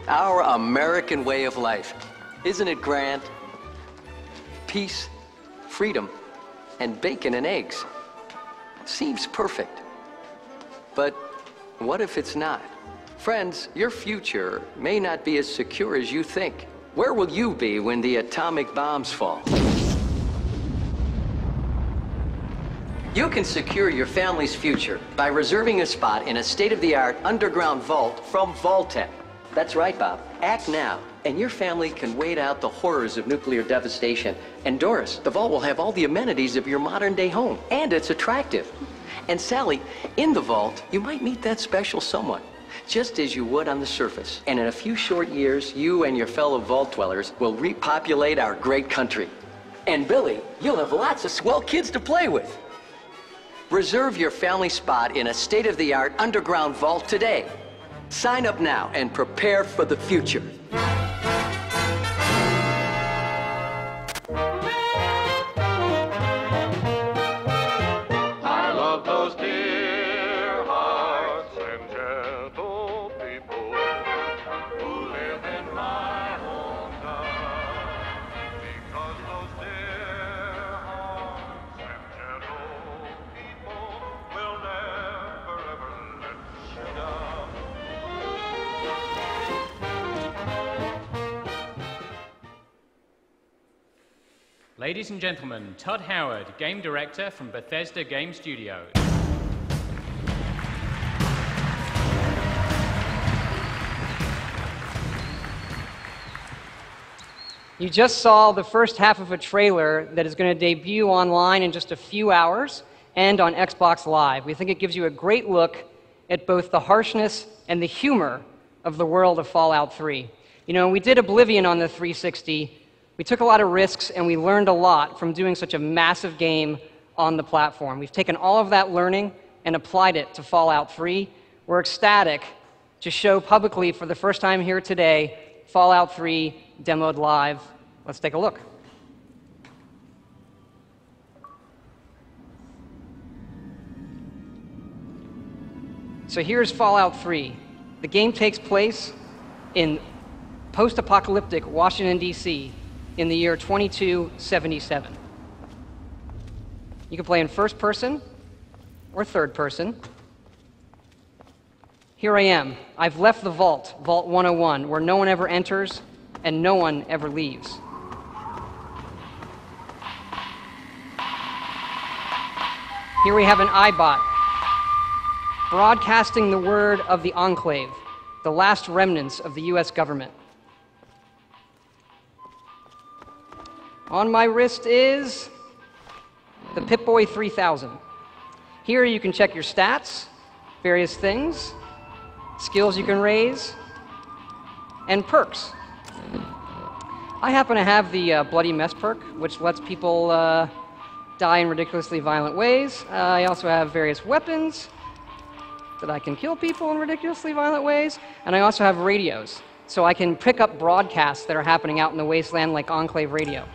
Our American way of life. Isn't it grand? Peace, freedom, and bacon and eggs. Seems perfect. But what if it's not? Friends, your future may not be as secure as you think. Where will you be when the atomic bombs fall? You can secure your family's future by reserving a spot in a state-of-the-art underground vault from Vault-Tec. That's right, Bob. Act now, and your family can wait out the horrors of nuclear devastation. And Doris, the vault will have all the amenities of your modern-day home, and it's attractive. And Sally, in the vault, you might meet that special someone, just as you would on the surface. And in a few short years, you and your fellow vault dwellers will repopulate our great country. And Billy, you'll have lots of swell kids to play with. Reserve your family spot in a state-of-the-art underground vault today. Sign up now and prepare for the future. I love those dear hearts and gentle people who live in my hometown. Because those dear hearts and gentle people will never ever let you down. Ladies and gentlemen, Todd Howard, Game Director from Bethesda Game Studios. You just saw the first half of a trailer that is going to debut online in just a few hours and on Xbox Live. We think it gives you a great look at both the harshness and the humor of the world of Fallout 3. You know, we did Oblivion on the 360. We took a lot of risks, and we learned a lot from doing such a massive game on the platform. We've taken all of that learning and applied it to Fallout 3. We're ecstatic to show publicly for the first time here today Fallout 3 demoed live. Let's take a look. So here's Fallout 3. The game takes place in post-apocalyptic Washington, D.C., in the year 2277. You can play in first person or third person. Here I am. I've left the vault, Vault 101, where no one ever enters and no one ever leaves. Here we have an iBot broadcasting the word of the Enclave, the last remnants of the US government. On my wrist is the Pip-Boy 3000. Here you can check your stats, various things, skills you can raise, and perks. I happen to have the Bloody Mess perk, which lets people die in ridiculously violent ways. I also have various weapons that I can kill people in ridiculously violent ways, and I also have radios, so I can pick up broadcasts that are happening out in the wasteland like Enclave Radio.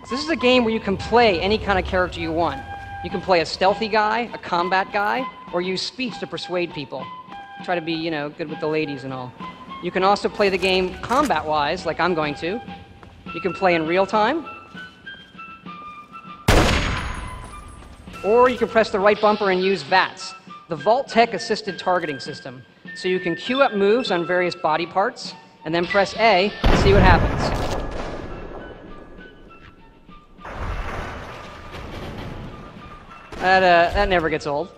So this is a game where you can play any kind of character you want. You can play a stealthy guy, a combat guy, or use speech to persuade people. Try to be, you know, good with the ladies and all. You can also play the game combat-wise, like I'm going to. You can play in real time. Or you can press the right bumper and use VATS, the Vault-Tec assisted targeting system. So you can queue up moves on various body parts, and then press A and see what happens. That never gets old.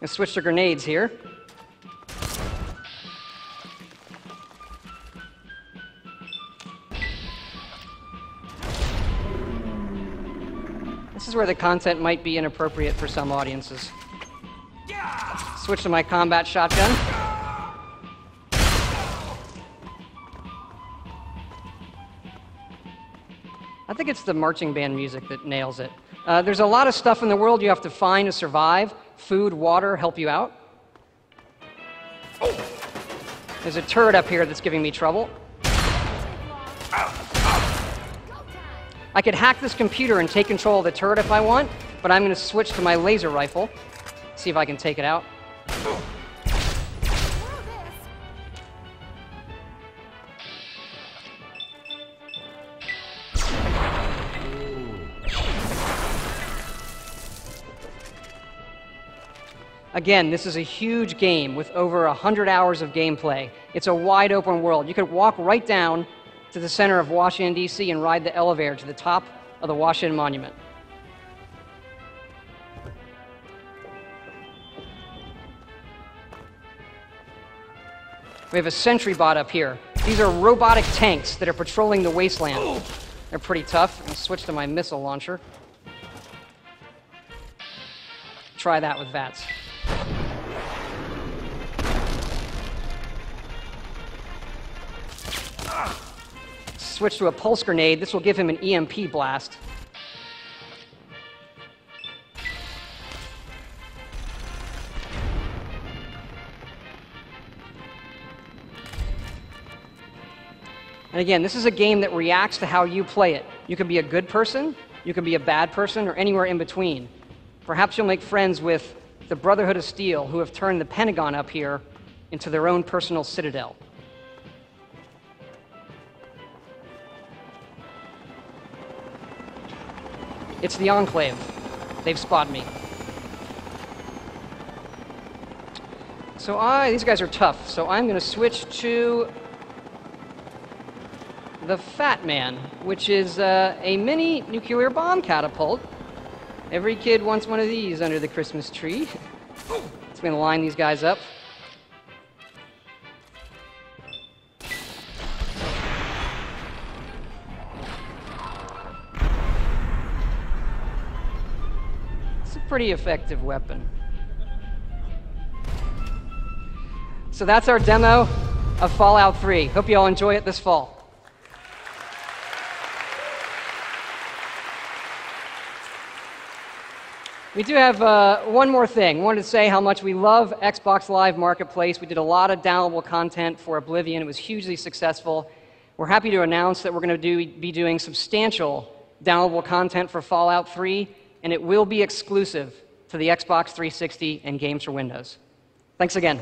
Let's switch to grenades here. This is where the content might be inappropriate for some audiences. Switch to my combat shotgun. I think it's the marching band music that nails it. There's a lot of stuff in the world you have to find to survive. Food, water help you out. There's a turret up here that's giving me trouble. I could hack this computer and take control of the turret if I want, but I'm going to switch to my laser rifle. See if I can take it out. Again, this is a huge game with over 100 hours of gameplay. It's a wide open world. You could walk right down to the center of Washington, D.C. and ride the elevator to the top of the Washington Monument. We have a sentry bot up here. These are robotic tanks that are patrolling the wasteland. They're pretty tough. I'm going to switch to my missile launcher. Try that with VATS. Switch to a pulse grenade. This will give him an EMP blast. And again, this is a game that reacts to how you play it. You can be a good person, you can be a bad person, or anywhere in between. Perhaps you'll make friends with the Brotherhood of Steel, who have turned the Pentagon up here into their own personal citadel. It's the Enclave. They've spotted me. So these guys are tough, so I'm going to switch to the Fat Man, which is a mini nuclear bomb catapult. Every kid wants one of these under the Christmas tree. It's going to line these guys up. It's a pretty effective weapon. So that's our demo of Fallout 3. Hope you all enjoy it this fall. We do have one more thing. I wanted to say how much we love Xbox Live Marketplace. We did a lot of downloadable content for Oblivion. It was hugely successful. We're happy to announce that we're going to be doing substantial downloadable content for Fallout 3, and it will be exclusive to the Xbox 360 and games for Windows. Thanks again.